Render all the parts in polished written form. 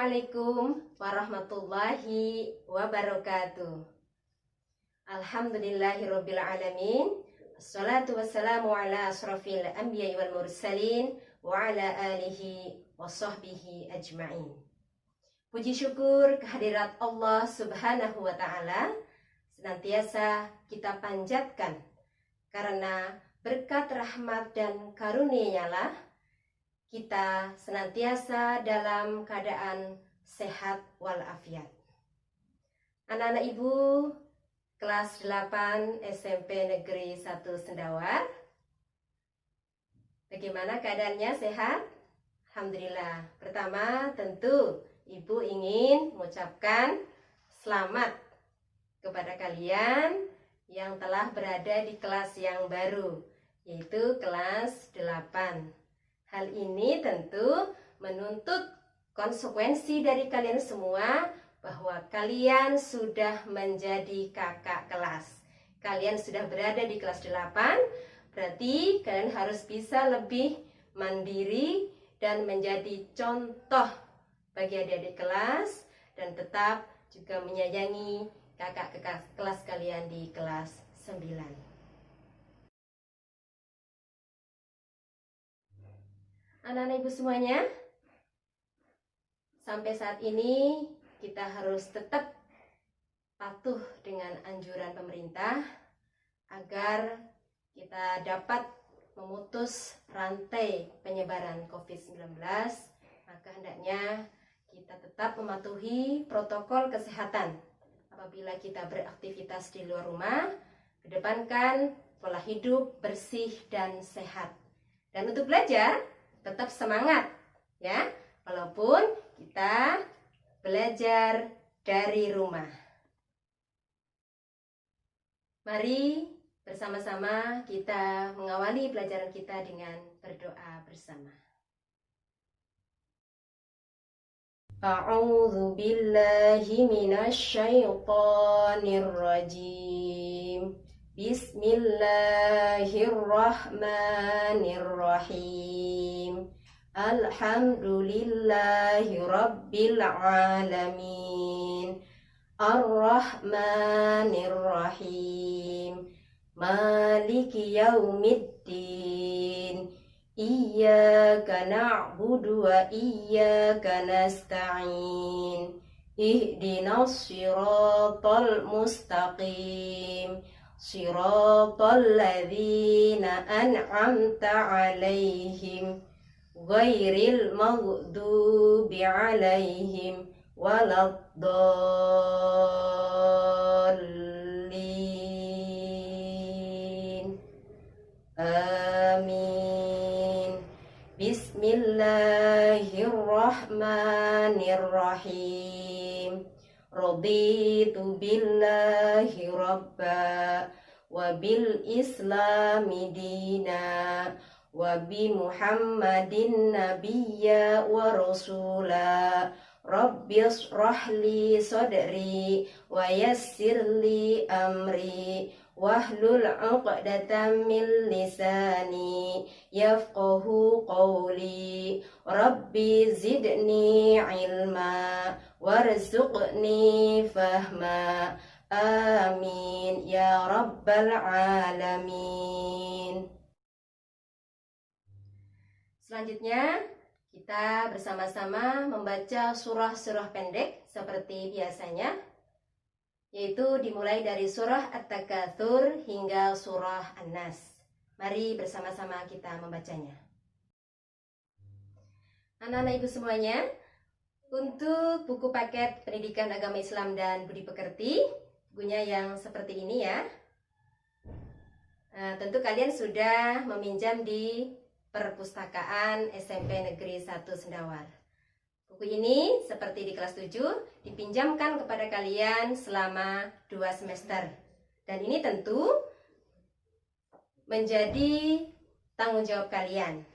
Assalamualaikum warahmatullahi wabarakatuh. Alhamdulillahirabbil alamin. Assalatu wassalamu ala asrafil anbiya'i wal mursalin wa ala alihi wa sahbihi ajma'in. Puji syukur kehadirat Allah Subhanahu wa taala senantiasa kita panjatkan, karena berkat rahmat dan karunia-Nya kita senantiasa dalam keadaan sehat walafiat. Anak-anak ibu kelas 8 SMP Negeri 1 Sendawar, bagaimana keadaannya, sehat? Alhamdulillah. Pertama, tentu ibu ingin mengucapkan selamat kepada kalian yang telah berada di kelas yang baru, yaitu kelas 8. Hal ini tentu menuntut konsekuensi dari kalian semua, bahwa kalian sudah menjadi kakak kelas. Kalian sudah berada di kelas 8, berarti kalian harus bisa lebih mandiri dan menjadi contoh bagi adik-adik kelas, dan tetap juga menyayangi kakak kelas kalian di kelas 9. Anak-anak ibu semuanya, sampai saat ini kita harus tetap patuh dengan anjuran pemerintah agar kita dapat memutus rantai penyebaran COVID-19. Maka hendaknya kita tetap mematuhi protokol kesehatan apabila kita beraktivitas di luar rumah. Kedepankan pola hidup bersih dan sehat. Dan untuk belajar tetap semangat ya, walaupun kita belajar dari rumah. Mari bersama-sama kita mengawali pelajaran kita dengan berdoa bersama. A'udzu billahi minasy syaithanir rajim. Bismillahirrahmanirrahim. Alhamdulillahi rabbil alamin. Ar-Rahmanir-Rahim. Maliki yaumiddin. Iyyaka na'budu wa iyyaka nasta'in. Ihdinas siratal mustaqim. Siratal ladzina an'amta 'alaihim ghairil maghdubi 'alaihim waladdallin. Amin. Bismillahirrahmanirrahim. Raditu billahi rabba wa bil islami dina wa bi muhammadin nabiyya wa rasula. Rabbi shrah li sadri wa yassir li amri wahlul 'uqdatam min lisani yafqahu qawli. Rabbi zidni ilma warzuqni fahma. Amin ya rabbal alamin. Selanjutnya kita bersama-sama membaca surah-surah pendek seperti biasanya, yaitu dimulai dari surah At-Takatsur hingga surah An-Nas. Mari bersama-sama kita membacanya. Anak-anak ibu semuanya, untuk buku paket pendidikan agama Islam dan budi pekerti, bukunya yang seperti ini ya. Tentu kalian sudah meminjam di Perpustakaan SMP Negeri 1 Sendawar. Buku ini seperti di kelas 7 dipinjamkan kepada kalian selama 2 semester. Dan ini tentu menjadi tanggung jawab kalian.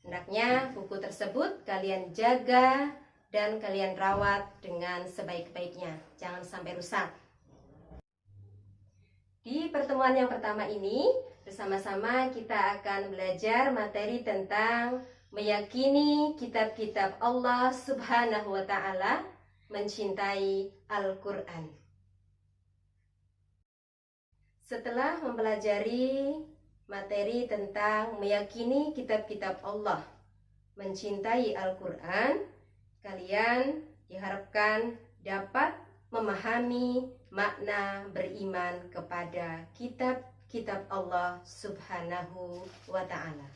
Hendaknya buku tersebut kalian jaga dan kalian rawat dengan sebaik-baiknya. Jangan sampai rusak. Di pertemuan yang pertama ini, bersama-sama kita akan belajar materi tentang meyakini kitab-kitab Allah Subhanahu wa Ta'ala, mencintai Al-Quran. Setelah mempelajari materi tentang meyakini kitab-kitab Allah, mencintai Al-Quran, kalian diharapkan dapat memahami makna beriman kepada kitab-kitab Allah Subhanahu wa Ta'ala.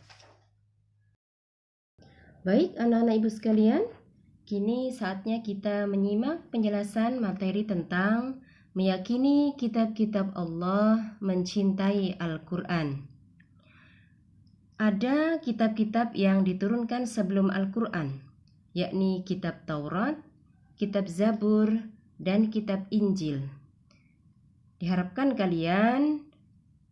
Baik anak-anak ibu sekalian, kini saatnya kita menyimak penjelasan materi tentang meyakini kitab-kitab Allah, mencintai Al-Quran. Ada kitab-kitab yang diturunkan sebelum Al-Quran, yakni kitab Taurat, kitab Zabur, dan kitab Injil. Diharapkan kalian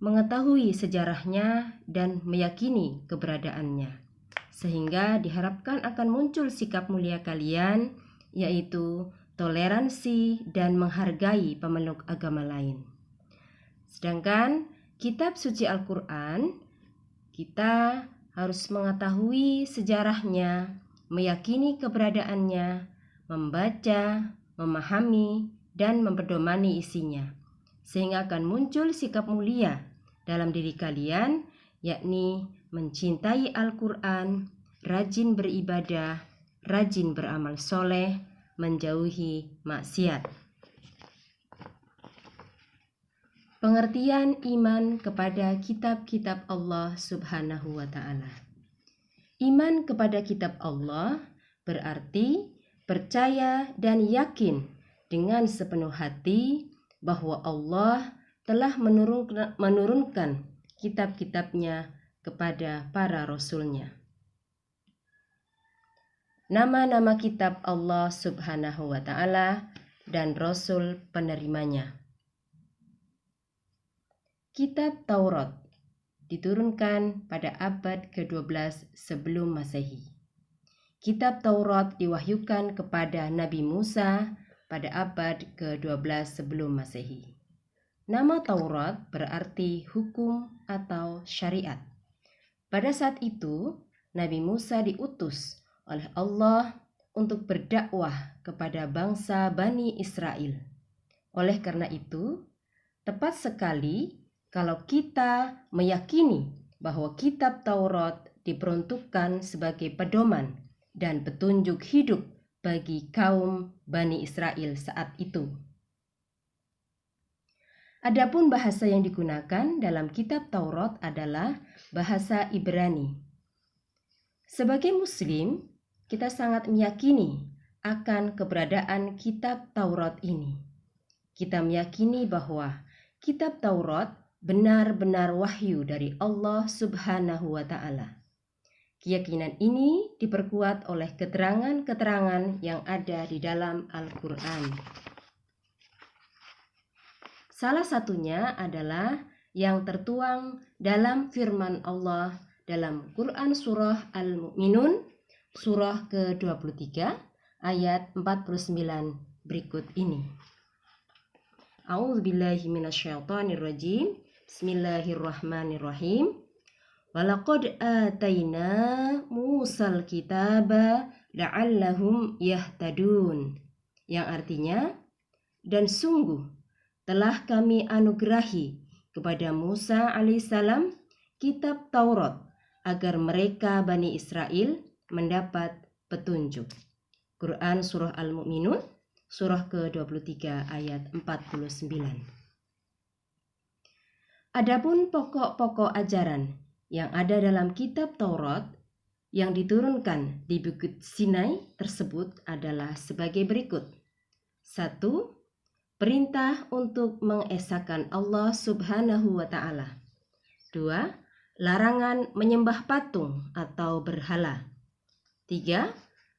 mengetahui sejarahnya dan meyakini keberadaannya, sehingga diharapkan akan muncul sikap mulia kalian, yaitu toleransi dan menghargai pemeluk agama lain. Sedangkan kitab suci Al-Quran, kita harus mengetahui sejarahnya, meyakini keberadaannya, membaca, memahami, dan memperdomani isinya, sehingga akan muncul sikap mulia dalam diri kalian, yakni mencintai Al-Quran, rajin beribadah, rajin beramal soleh, menjauhi maksiat. Pengertian iman kepada kitab-kitab Allah Subhanahu wa Ta'ala. Iman kepada kitab Allah berarti percaya dan yakin dengan sepenuh hati bahwa Allah telah menurunkan kitab-kitabnya kepada para rasulnya. Nama-nama kitab Allah Subhanahu wa Ta'ala dan rasul penerimanya. Kitab Taurat diturunkan pada abad ke-12 sebelum Masehi. Kitab Taurat diwahyukan kepada Nabi Musa pada abad ke-12 sebelum Masehi. Nama Taurat berarti hukum atau syariat. Pada saat itu, Nabi Musa diutus oleh Allah untuk berdakwah kepada bangsa Bani Israel. Oleh karena itu, tepat sekali kalau kita meyakini bahwa kitab Taurat diperuntukkan sebagai pedoman dan petunjuk hidup bagi kaum Bani Israel saat itu. Adapun bahasa yang digunakan dalam kitab Taurat adalah bahasa Ibrani. Sebagai Muslim, kita sangat meyakini akan keberadaan kitab Taurat ini. Kita meyakini bahwa kitab Taurat benar-benar wahyu dari Allah Subhanahu wa Ta'ala. Keyakinan ini diperkuat oleh keterangan-keterangan yang ada di dalam Al-Quran. Salah satunya adalah yang tertuang dalam firman Allah dalam Quran Surah Al-Mu'minun, surah ke-23, ayat 49 berikut ini. A'udzubillahi minasyaitonirrajim. Bismillahirrahmanirrahim. Walaqad atayna Musal kitaba la'allahum yahtadun. Yang artinya, dan sungguh telah kami anugerahi kepada Musa alaihissalam kitab Taurat agar mereka Bani Israel mendapat petunjuk. Quran Surah Al-Mu'minun, surah ke-23 ayat 49. Adapun pokok-pokok ajaran yang ada dalam kitab Taurat yang diturunkan di Bukit Sinai tersebut adalah sebagai berikut. 1. Perintah untuk mengesahkan Allah Subhanahu wa Ta'ala. 2. Larangan menyembah patung atau berhala. 3.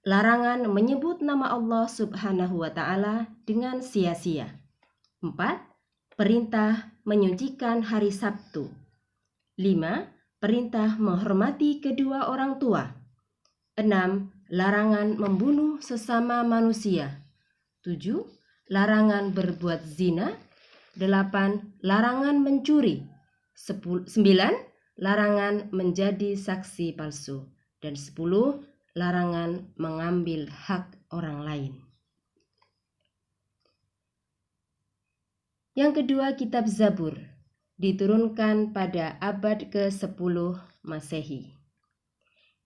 Larangan menyebut nama Allah Subhanahu wa Ta'ala dengan sia-sia. 4. Perintah menyucikan hari Sabtu. 5. Perintah menghormati kedua orang tua. 6. Larangan membunuh sesama manusia. 7. Larangan berbuat zina. 8. Larangan mencuri. 9. Larangan menjadi saksi palsu. dan 10 larangan mengambil hak orang lain. Yang kedua, kitab Zabur diturunkan pada abad ke-10 Masehi.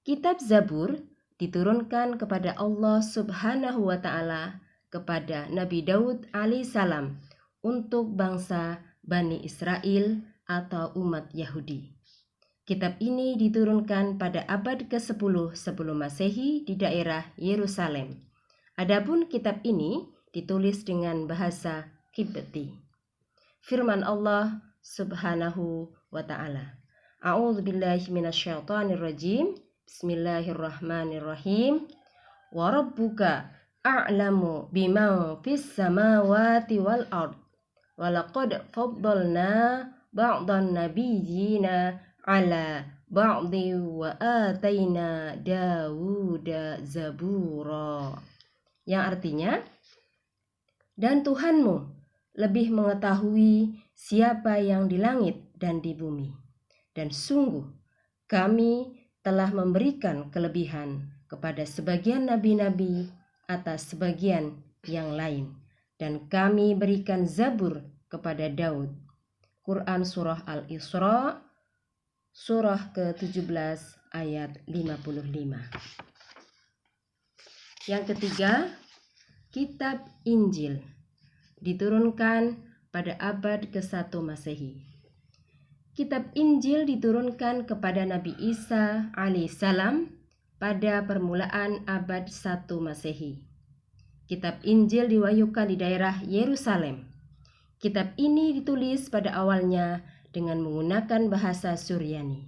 Kitab Zabur diturunkan kepada Allah Subhanahu wa Ta'ala kepada Nabi Daud alaihissalam untuk bangsa Bani Israel atau umat Yahudi. Kitab ini diturunkan pada abad ke-10 sebelum Masehi di daerah Yerusalem. Adapun kitab ini ditulis dengan bahasa Qibti. Firman Allah Subhanahu wa Ta'ala. A'udzubillahi minasyaitonirrajim. Bismillahirrahmanirrahim. Wa rabbuka a'lamu biman fis samawati wal ard. Wa laqad faddalna ba'dan nabiyyina ala ba'di wa ataina Dawuda zabura. Yang artinya, dan Tuhanmu lebih mengetahui siapa yang di langit dan di bumi. Dan sungguh kami telah memberikan kelebihan kepada sebagian nabi-nabi atas sebagian yang lain. Dan kami berikan Zabur kepada Daud. Quran Surah Al-Isra, surah ke-17 ayat 55. Yang ketiga, kitab Injil diturunkan pada abad ke-1 Masehi. Kitab Injil diturunkan kepada Nabi Isa alaihissalam pada permulaan abad 1 Masehi. Kitab Injil diwahyukan di daerah Yerusalem. Kitab ini ditulis pada awalnya dengan menggunakan bahasa Suryani.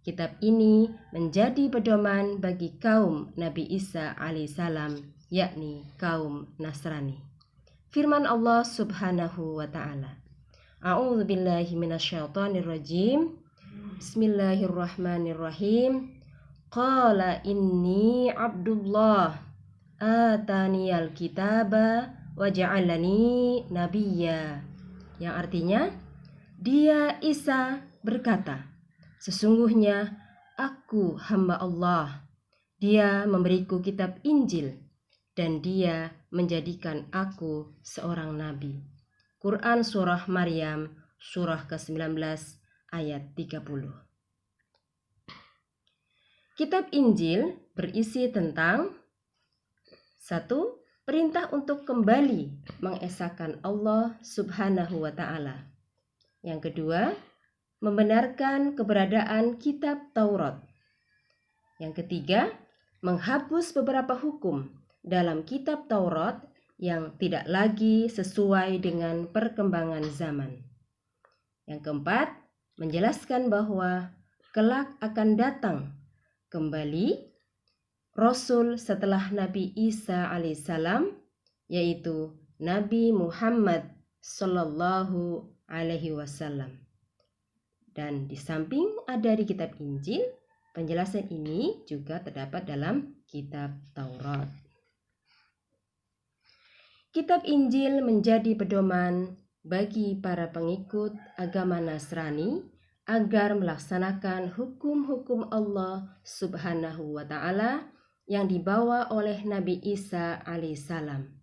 Kitab ini menjadi pedoman bagi kaum Nabi Isa alaihissalam, yakni kaum Nasrani. Firman Allah Subhanahu wa Ta'ala. A'udzubillahi minasyaitonirrajim. Bismillahirrahmanirrahim. Qala inni Abdullah ataniyal kitaba wa ja'alani nabiyya. Yang artinya, dia Isa berkata, sesungguhnya aku hamba Allah. Dia memberiku kitab Injil dan dia menjadikan aku seorang nabi. Quran Surah Maryam, surah ke-19 ayat 30. Kitab Injil berisi tentang 1. Perintah untuk kembali mengesahkan Allah Subhanahu wa Ta'ala. Yang kedua, membenarkan keberadaan kitab Taurat. Yang ketiga, menghapus beberapa hukum dalam kitab Taurat yang tidak lagi sesuai dengan perkembangan zaman. Yang keempat, menjelaskan bahwa kelak akan datang kembali Rasul setelah Nabi Isa alaihissalam, yaitu Nabi Muhammad sallallahu alaihi wasallam. Dan di samping ada di kitab Injil, penjelasan ini juga terdapat dalam kitab Taurat. Kitab Injil menjadi pedoman bagi para pengikut agama Nasrani agar melaksanakan hukum-hukum Allah Subhanahu wa Ta'ala yang dibawa oleh Nabi Isa alaihissalam.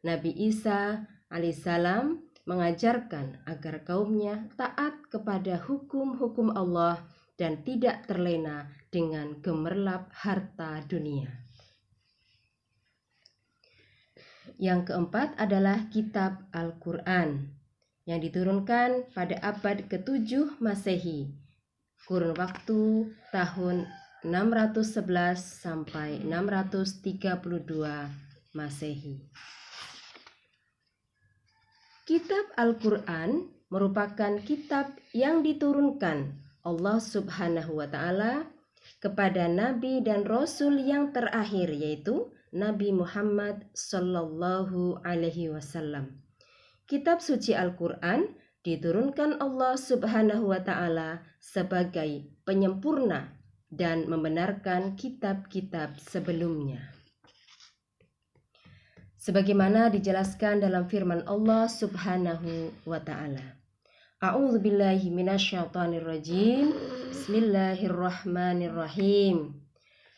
Nabi Isa alaihissalam mengajarkan agar kaumnya taat kepada hukum-hukum Allah dan tidak terlena dengan gemerlap harta dunia. Yang keempat adalah kitab Al-Quran yang diturunkan pada abad ke-7 Masehi, kurun waktu tahun 611 sampai 632 Masehi. Kitab Al-Quran merupakan kitab yang diturunkan Allah Subhanahu wa Ta'ala kepada Nabi dan Rasul yang terakhir, yaitu Nabi Muhammad sallallahu alaihi wasallam. Kitab suci Al-Quran diturunkan Allah Subhanahu wa Ta'ala sebagai penyempurna dan membenarkan kitab-kitab sebelumnya. Sebagaimana dijelaskan dalam firman Allah Subhanahu wa Ta'ala. A'udzubillahi minasyaitonirrajim. Bismillahirrahmanirrahim.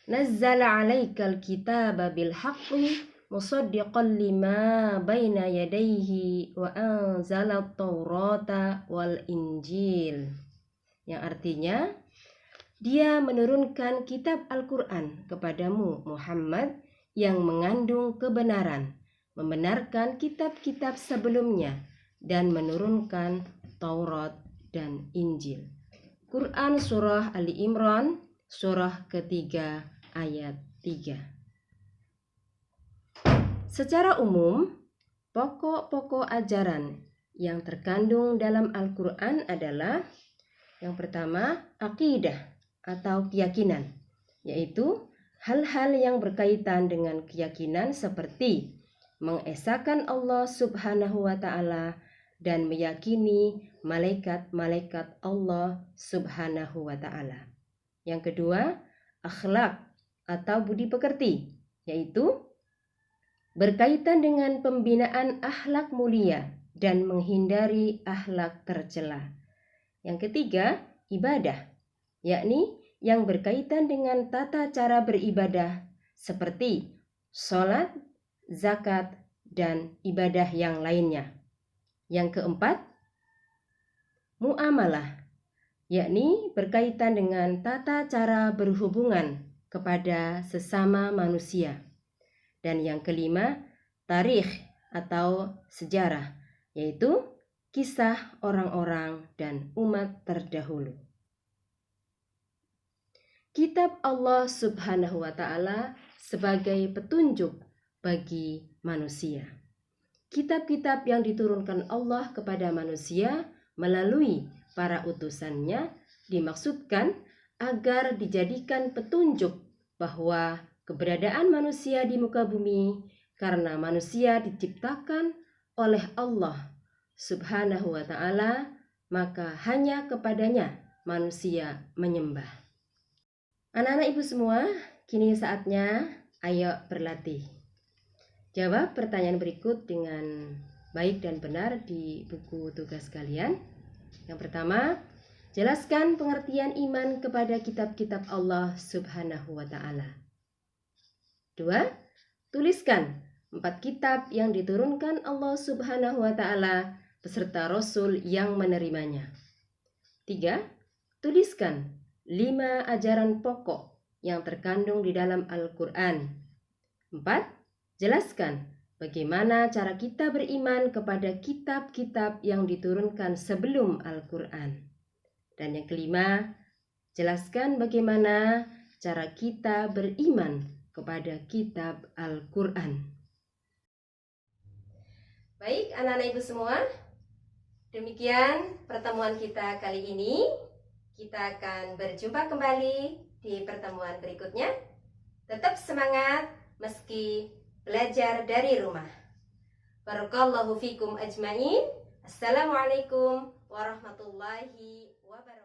nazzala 'alaikal kitaba bil haqqi musaddiqan lima baina yadayhi wa anzalat taurata wal injil. Yang artinya, Dia menurunkan kitab Al-Quran kepadamu Muhammad yang mengandung kebenaran, membenarkan kitab-kitab sebelumnya, dan menurunkan Taurat dan Injil. Quran Surah Ali Imran, surah ketiga ayat 3. Secara umum, pokok-pokok ajaran yang terkandung dalam Al-Quran adalah yang pertama, akidah atau keyakinan, yaitu hal-hal yang berkaitan dengan keyakinan seperti mengesahkan Allah Subhanahu wa Ta'ala dan meyakini malaikat-malaikat Allah Subhanahu wa Ta'ala. Yang kedua, akhlak atau budi pekerti, yaitu berkaitan dengan pembinaan akhlak mulia dan menghindari akhlak tercela. Yang ketiga, ibadah, yakni yang berkaitan dengan tata cara beribadah seperti sholat, zakat, dan ibadah yang lainnya. Yang keempat, muamalah, yakni berkaitan dengan tata cara berhubungan kepada sesama manusia. Dan yang kelima, tarikh atau sejarah, yaitu kisah orang-orang dan umat terdahulu. Kitab Allah Subhanahu wa Ta'ala sebagai petunjuk bagi manusia. Kitab-kitab yang diturunkan Allah kepada manusia melalui para utusannya dimaksudkan agar dijadikan petunjuk bahwa keberadaan manusia di muka bumi karena manusia diciptakan oleh Allah Subhanahu wa Ta'ala, maka hanya kepadanya manusia menyembah. Anak-anak ibu semua, kini saatnya ayo berlatih. Jawab pertanyaan berikut dengan baik dan benar di buku tugas kalian. Yang pertama, jelaskan pengertian iman kepada kitab-kitab Allah Subhanahu wa Ta'ala. 2. Tuliskan 4 kitab yang diturunkan Allah Subhanahu wa Ta'ala beserta Rasul yang menerimanya. 3. Tuliskan 5 ajaran pokok yang terkandung di dalam Al-Quran. 4. Jelaskan bagaimana cara kita beriman kepada kitab-kitab yang diturunkan sebelum Al-Quran. Dan yang kelima, jelaskan bagaimana cara kita beriman kepada kitab Al-Quran. Baik, anak-anak ibu semua, demikian pertemuan kita kali ini. Kita akan berjumpa kembali di pertemuan berikutnya. Tetap semangat meski belajar dari rumah. Barakallahu fikum ajmain. Assalamualaikum warahmatullahi wabarakatuh.